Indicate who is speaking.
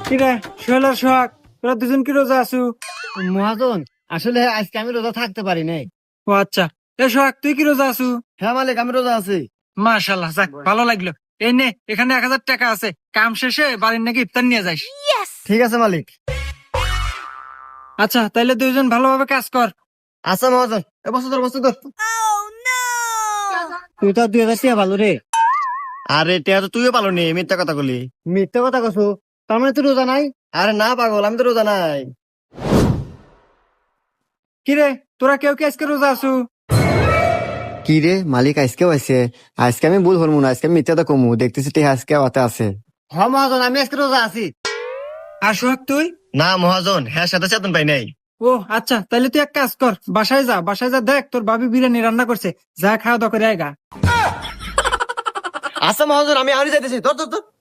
Speaker 1: কিরে সোহেল আর সোহাগ, তোরা দুজন কি রোজা আছু?
Speaker 2: মহাজন, আসলে আজকে আমি রোজা থাকতে পারি নাই।
Speaker 1: ও আচ্ছা। এ সোহাগ, তুই কি রোজা আছু?
Speaker 2: হ্যাঁ মালিক, আমি রোজা আছি।
Speaker 1: মাশাল্লাহ, যাক ভালো লাগলো। এই নে, এখানে 1,000 টাকা আছে, কাম শেষে বাড়ির নাকি ইফতার নিয়ে যাইস।
Speaker 2: ঠিক আছে মালিক।
Speaker 1: আচ্ছা, তাইলে দুইজন ভালোভাবে কাজ কর।
Speaker 2: আচ্ছা মহাজন, এ বসে ধর বসে ধর। তুই তো 2,000 টাকা ভালো রে।
Speaker 3: আরে টিয়া তো তুইও পালো নি, মিথ্যা কথা বলি।
Speaker 2: মিথ্যা কথা কছো, তার মানে তুই রোজা নাই?
Speaker 3: আরে না পাগল, আমি তো রোজা নাই।
Speaker 1: কিরে, তোরা কেউ কি আজকে রোজা আছু?
Speaker 3: কি রে মালিক, আজকেও আছে? আজকে আমি ভুল হরমু না, আজকে আমি মিথ্যা কমু, দেখতেছি টিয়া আজকে হাতে আছে।
Speaker 2: হ্যাঁ মহাজন, আমি আজকে রোজা আছি।
Speaker 1: আর সোহাগ তুই?
Speaker 3: না মহাজন, হ্যাঁ সাথে চেতন পাই নাই।
Speaker 1: ও আচ্ছা, তাইলে তুই এক কাজ কর, বাসায় যা, বাসায় যা, দেখ তোর ভাবি বিরিয়ানি রান্না করছে, যা খাওয়া দাওয়া করে আয়গা।
Speaker 3: আচ্ছা মহাজন, আমি আরই যাইতেছি, ধর ধর ধর।